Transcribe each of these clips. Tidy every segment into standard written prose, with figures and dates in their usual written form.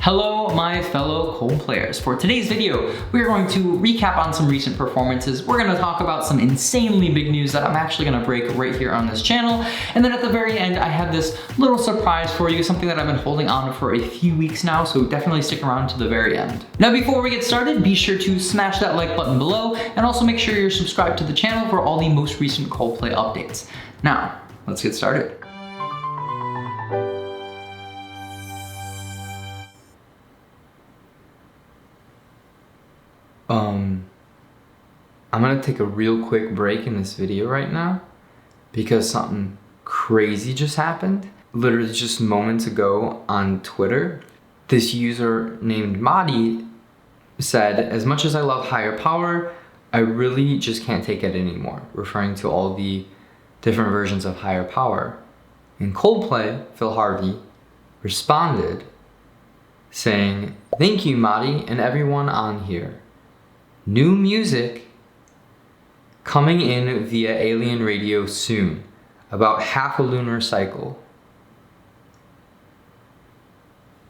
Hello, my fellow Coldplayers. For today's video, we're going to recap on some recent performances. We're going to talk about some insanely big news that I'm actually going to break right here on this channel. And then at the very end, I have this little surprise for you, something that I've been holding on for a few weeks now, so definitely stick around to the very end. Now, before we get started, be sure to smash that like button below, and also make sure you're subscribed to the channel for all the most recent Coldplay updates. Now, let's get started. I'm gonna take a real quick break in this video right now because something crazy just happened. Literally just moments ago on Twitter, this user named Madi said, "As much as I love higher power, I really just can't take it anymore," referring to all the different versions of higher power. And Coldplay, Phil Harvey, responded saying, "Thank you, Madi, and everyone on here. New music coming in via alien radio soon, about half a lunar cycle."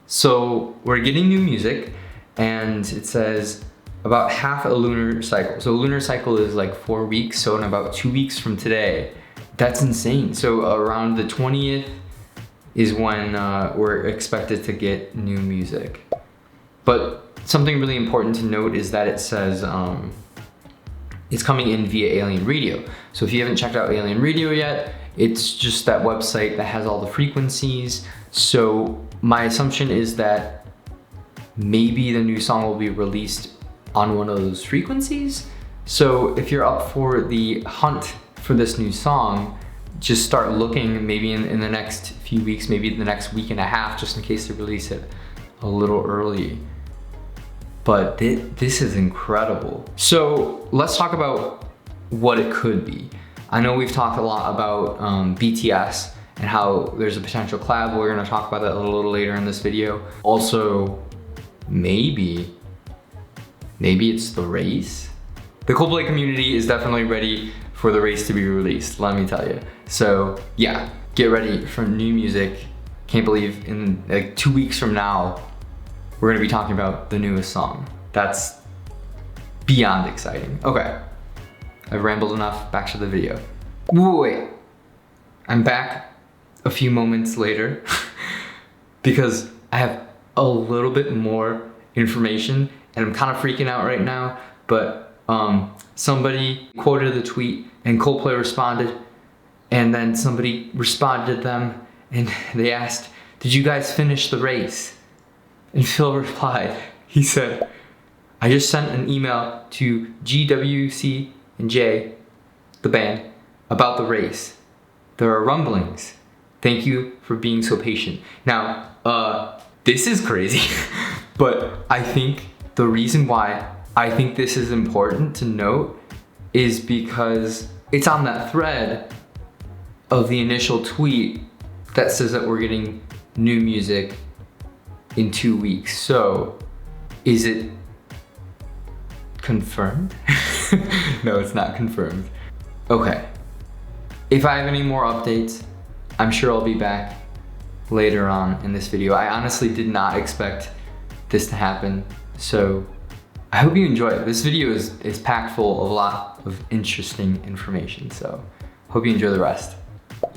So we're getting new music, and it says about half a lunar cycle. So a lunar cycle is like 4 weeks, so in about 2 weeks from today. That's insane. So around the 20th is when we're expected to get new music. But something really important to note is that it says it's coming in via alien radio. So if you haven't checked out alien radio yet, it's just that website that has all the frequencies. So my assumption is that maybe the new song will be released on one of those frequencies. So if you're up for the hunt for this new song, just start looking maybe in the next few weeks, maybe the next week and a half, just in case they release it a little early. But this is incredible. So let's talk about what it could be. I know we've talked a lot about BTS and how there's a potential collab. We're gonna talk about that a little later in this video. Also, maybe it's the race. The Coldplay community is definitely ready for the race to be released, let me tell you. So yeah, get ready for new music. Can't believe in like 2 weeks from now, we're gonna be talking about the newest song. That's beyond exciting. Okay, I've rambled enough, back to the video. Wait, I'm back a few moments later because I have a little bit more information and I'm kind of freaking out right now, but somebody quoted the tweet and Coldplay responded, and then somebody responded to them and they asked, "Did you guys finish the race?" And Phil replied, he said, "I just sent an email to GWC and J, the band, about the race. There are rumblings. Thank you for being so patient." Now, this is crazy, but I think the reason why I think this is important to note is because it's on that thread of the initial tweet that says that we're getting new music in 2 weeks. So is it confirmed? No, it's not confirmed. Okay, if I have any more updates, I'm sure I'll be back later on in this video. I honestly did not expect this to happen, so I hope you enjoy it. This video is packed full of a lot of interesting information, so hope you enjoy the rest.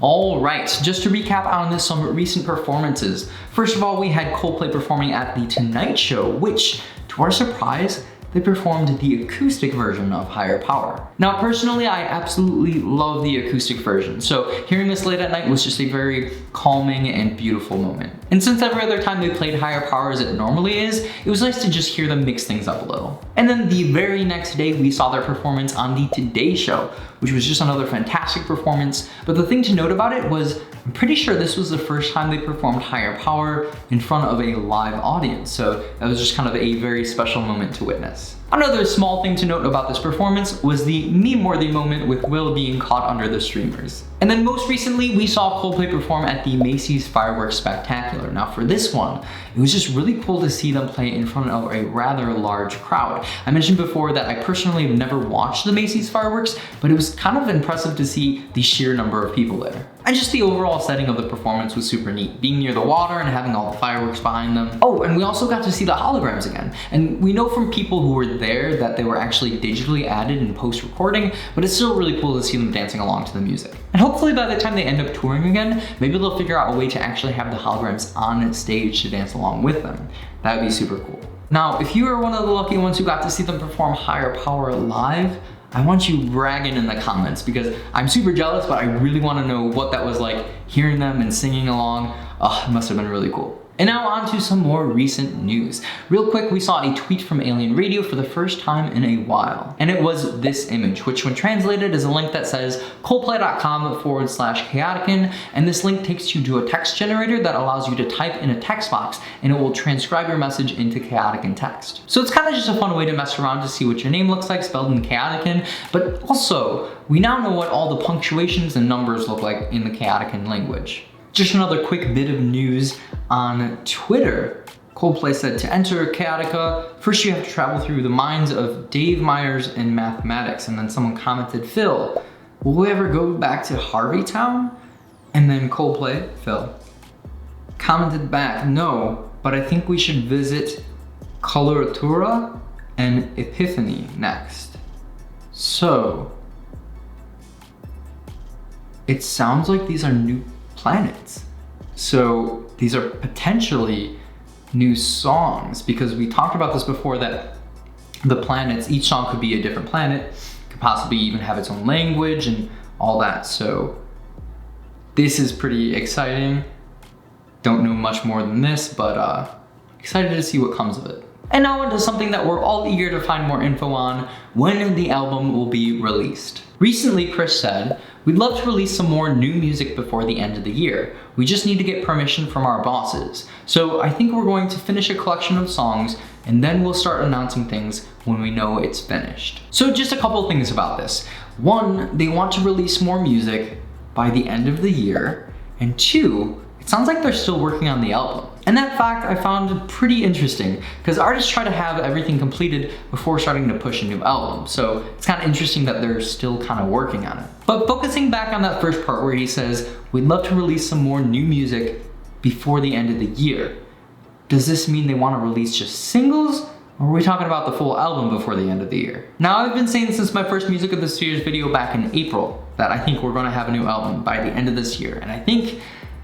All right, just to recap on this, some recent performances. First of all, we had Coldplay performing at The Tonight Show, which, to our surprise, they performed the acoustic version of Higher Power. Now, personally, I absolutely love the acoustic version, so hearing this late at night was just a very calming and beautiful moment. And since every other time they played Higher Power as it normally is, it was nice to just hear them mix things up a little. And then the very next day, we saw their performance on The Today Show, which was just another fantastic performance. But the thing to note about it was, I'm pretty sure this was the first time they performed Higher Power in front of a live audience. So that was just kind of a very special moment to witness. Another small thing to note about this performance was the meme-worthy moment with Will being caught under the streamers. And then most recently, we saw Coldplay perform at the Macy's Fireworks Spectacular. Now for this one, it was just really cool to see them play in front of a rather large crowd. I mentioned before that I personally have never watched the Macy's fireworks, but it was kind of impressive to see the sheer number of people there. And just the overall setting of the performance was super neat, being near the water and having all the fireworks behind them. Oh, and we also got to see the holograms again. And we know from people who were there that they were actually digitally added in post-recording, but it's still really cool to see them dancing along to the music. And hopefully by the time they end up touring again, maybe they'll figure out a way to actually have the holograms on stage to dance along with them. That would be super cool. Now, if you are one of the lucky ones who got to see them perform Higher Power live, I want you bragging in the comments because I'm super jealous, but I really want to know what that was like hearing them and singing along. Oh, it must have been really cool. And now on to some more recent news. Real quick, we saw a tweet from Alien Radio for the first time in a while. And it was this image, which when translated is a link that says coldplay.com/chaoticin. And this link takes you to a text generator that allows you to type in a text box and it will transcribe your message into Chaoticin text. So it's kind of just a fun way to mess around to see what your name looks like spelled in Chaoticin, but also we now know what all the punctuations and numbers look like in the Chaoticin language. Just another quick bit of news on Twitter. Coldplay said to enter Chaotica, first you have to travel through the minds of Dave Myers in mathematics. And then someone commented, Phil, will we ever go back to Harveytown? And then Coldplay, Phil, commented back, no, but I think we should visit Coloratura and Epiphany next. So, it sounds like these are new planets. So these are potentially new songs because we talked about this before that the planets, each song could be a different planet, could possibly even have its own language and all that. So this is pretty exciting. Don't know much more than this, but excited to see what comes of it. And now onto something that we're all eager to find more info on, when the album will be released. Recently, Chris said, we'd love to release some more new music before the end of the year. We just need to get permission from our bosses. So I think we're going to finish a collection of songs and then we'll start announcing things when we know it's finished. So just a couple things about this. One, they want to release more music by the end of the year. And two, it sounds like they're still working on the album. And that fact I found pretty interesting because artists try to have everything completed before starting to push a new album. So it's kind of interesting that they're still kind of working on it. But focusing back on that first part where he says, we'd love to release some more new music before the end of the year. Does this mean they want to release just singles? Or are we talking about the full album before the end of the year? Now I've been saying since my first Music of the Spheres video back in April that I think we're going to have a new album by the end of this year. And I think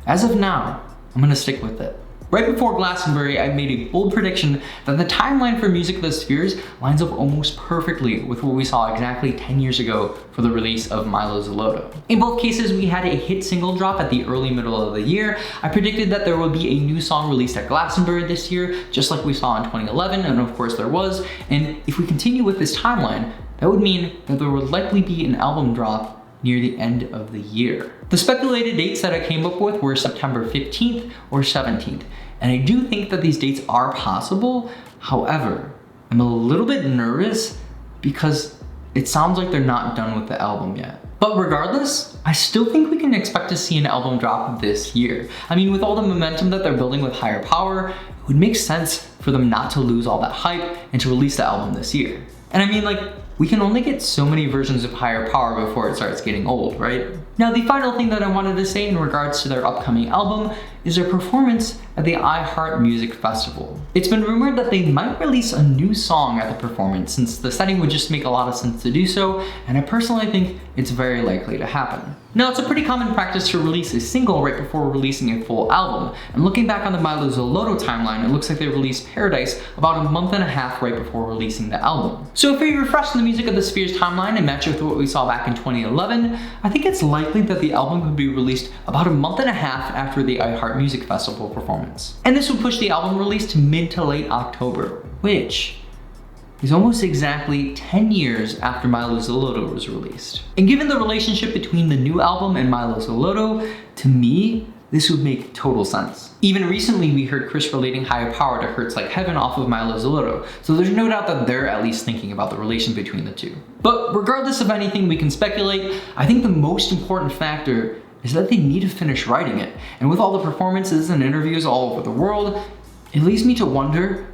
as of now, I'm going to stick with it. Right before Glastonbury, I made a bold prediction that the timeline for Music of the Spheres lines up almost perfectly with what we saw exactly 10 years ago for the release of Milo Zoloto. In both cases, we had a hit single drop at the early middle of the year. I predicted that there would be a new song released at Glastonbury this year, just like we saw in 2011, and of course there was. And if we continue with this timeline, that would mean that there would likely be an album drop near the end of the year. The speculated dates that I came up with were September 15th or 17th, and I do think that these dates are possible. However, I'm a little bit nervous because it sounds like they're not done with the album yet. But regardless, I still think we can expect to see an album drop this year. I mean, with all the momentum that they're building with Higher Power, it would make sense for them not to lose all that hype and to release the album this year. And I mean, like, we can only get so many versions of Higher Power before it starts getting old, right? Now, the final thing that I wanted to say in regards to their upcoming album is their performance at the iHeart Music Festival. It's been rumored that they might release a new song at the performance since the setting would just make a lot of sense to do so, and I personally think it's very likely to happen. Now, it's a pretty common practice to release a single right before releasing a full album, and looking back on the Milo Zoloto timeline, it looks like they released Paradise about a month and a half right before releasing the album. So if we refresh the Music of the Spheres timeline and match it with what we saw back in 2011, I think it's likely that the album could be released about a month and a half after the iHeart Music Festival performance. And this would push the album release to mid to late October, which is almost exactly 10 years after Milo Zoloto was released. And given the relationship between the new album and Milo Zoloto, to me, this would make total sense. Even recently, we heard Chris relating Higher Power to Hurts Like Heaven off of Milo Zolotto, so there's no doubt that they're at least thinking about the relation between the two. But regardless of anything we can speculate, I think the most important factor is that they need to finish writing it. And with all the performances and interviews all over the world, it leads me to wonder,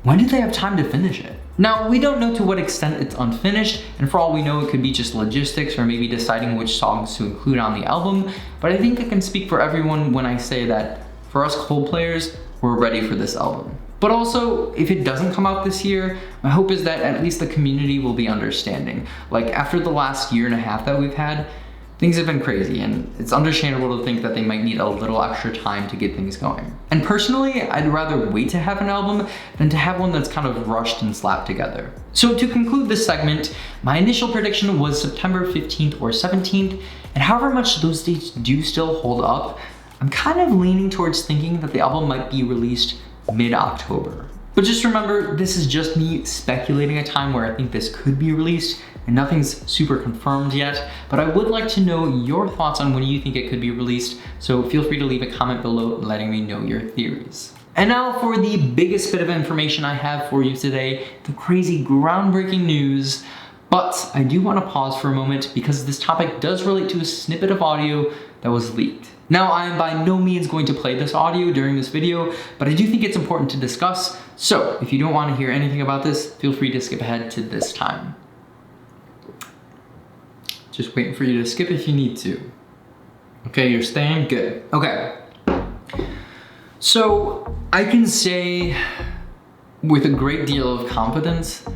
when did they have time to finish it? Now, we don't know to what extent it's unfinished, and for all we know, it could be just logistics or maybe deciding which songs to include on the album, but I think I can speak for everyone when I say that for us Coldplayers, we're ready for this album. But also, if it doesn't come out this year, my hope is that at least the community will be understanding. Like, after the last year and a half that we've had, things have been crazy, and it's understandable to think that they might need a little extra time to get things going. And personally, I'd rather wait to have an album than to have one that's kind of rushed and slapped together. So to conclude this segment, my initial prediction was September 15th or 17th, and however much those dates do still hold up, I'm kind of leaning towards thinking that the album might be released mid-October. But just remember, this is just me speculating a time where I think this could be released, and nothing's super confirmed yet, but I would like to know your thoughts on when you think it could be released, so feel free to leave a comment below letting me know your theories. And now for the biggest bit of information I have for you today, the crazy groundbreaking news. But I do want to pause for a moment because this topic does relate to a snippet of audio that was leaked. Now, I am by no means going to play this audio during this video, but I do think it's important to discuss, so if you don't want to hear anything about this, feel free to skip ahead to this time. Just waiting for you to skip if you need to. Okay, you're staying? Good. Okay. So, I can say with a great deal of confidence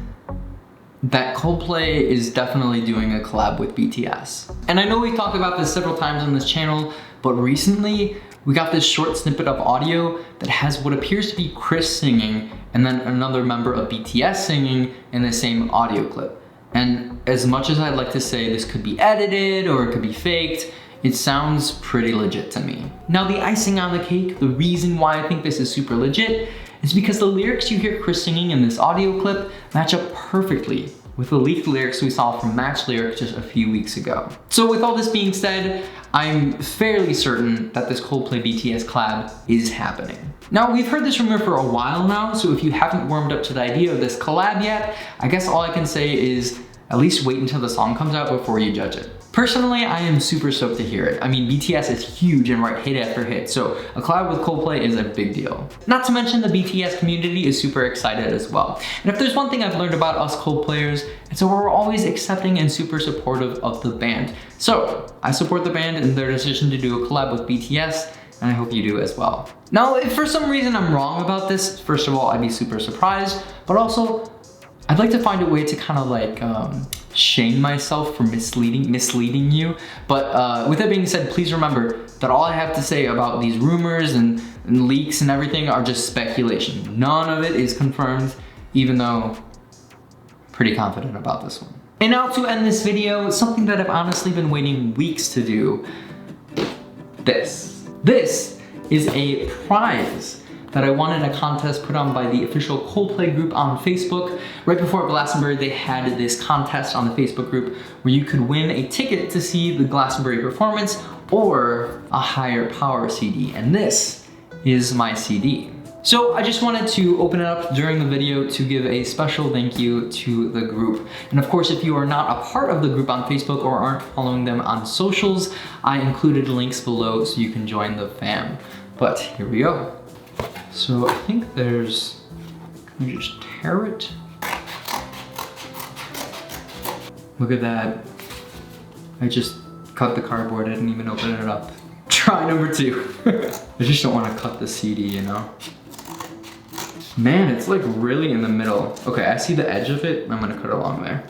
that Coldplay is definitely doing a collab with BTS. And I know we've talked about this several times on this channel, but recently we got this short snippet of audio that has what appears to be Chris singing and then another member of BTS singing in the same audio clip. And as much as I'd like to say this could be edited or it could be faked, it sounds pretty legit to me. Now, the icing on the cake, the reason why I think this is super legit, is because the lyrics you hear Chris singing in this audio clip match up perfectly with the leaked lyrics we saw from Match Lyrics just a few weeks ago. So with all this being said, I'm fairly certain that this Coldplay BTS collab is happening. Now, we've heard this rumor for a while now, so if you haven't warmed up to the idea of this collab yet, I guess all I can say is at least wait until the song comes out before you judge it. Personally, I am super stoked to hear it. I mean, BTS is huge and write hit after hit, so a collab with Coldplay is a big deal. Not to mention the BTS community is super excited as well. And if there's one thing I've learned about us Coldplayers, it's that we're always accepting and super supportive of the band. So, I support the band in their decision to do a collab with BTS, and I hope you do as well. Now, if for some reason I'm wrong about this, first of all, I'd be super surprised, but also, I'd like to find a way to kind of like shame myself for misleading you. But with that being said, please remember that all I have to say about these rumors and leaks and everything are just speculation. None of it is confirmed, even though I'm pretty confident about this one. And now to end this video, something that I've honestly been waiting weeks to do. This is a prize that I won in a contest put on by the official Coldplay group on Facebook. Right before Glastonbury, they had this contest on the Facebook group where you could win a ticket to see the Glastonbury performance or a Higher Power CD, and this is my CD. So I just wanted to open it up during the video to give a special thank you to the group. And of course, if you are not a part of the group on Facebook or aren't following them on socials, I included links below so you can join the fam. But here we go. So I think there's, can we just tear it? Look at that. I just cut the cardboard, I didn't even open it up. Try number 2. I just don't want to cut the CD, you know? Man, it's like really in the middle. Okay, I see the edge of it, I'm gonna cut it along there.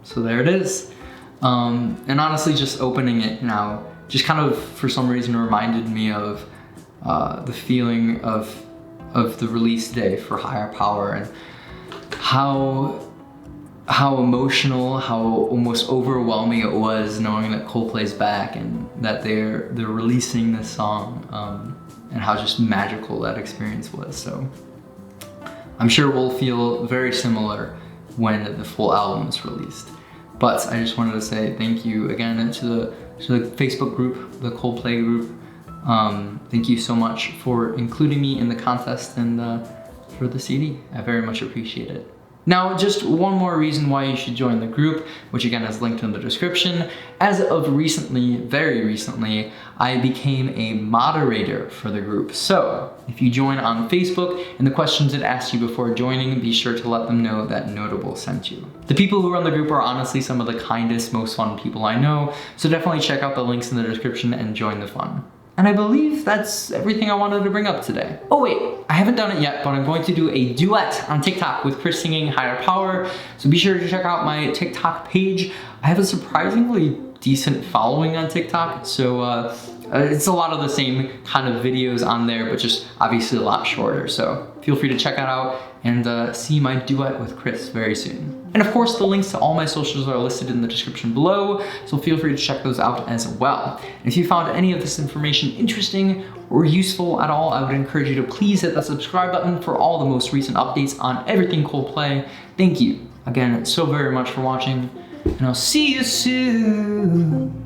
So there it is. And honestly, just opening it now, just kind of for some reason reminded me of the feeling of the release day for Higher Power and how emotional, how almost overwhelming it was knowing that Coldplay's back and that they're releasing this song, and how just magical that experience was. So I'm sure we'll feel very similar when the full album is released. But I just wanted to say thank you again to the Facebook group, the Coldplay group. Thank you so much for including me in the contest and for the CD. I very much appreciate it. Now, just one more reason why you should join the group, which again is linked in the description. As of recently, very recently, I became a moderator for the group. So if you join on Facebook and the questions it asks you before joining, be sure to let them know that Notable sent you. The people who run the group are honestly some of the kindest, most fun people I know. So definitely check out the links in the description and join the fun. And I believe that's everything I wanted to bring up today. Oh wait, I haven't done it yet, but I'm going to do a duet on TikTok with Chris singing Higher Power. So be sure to check out my TikTok page. I have a surprisingly decent following on TikTok. So it's a lot of the same kind of videos on there, but just obviously a lot shorter. So feel free to check that out and see my duet with Chris very soon. And of course, the links to all my socials are listed in the description below, so feel free to check those out as well. And if you found any of this information interesting or useful at all, I would encourage you to please hit that subscribe button for all the most recent updates on everything Coldplay. Thank you again so very much for watching, and I'll see you soon.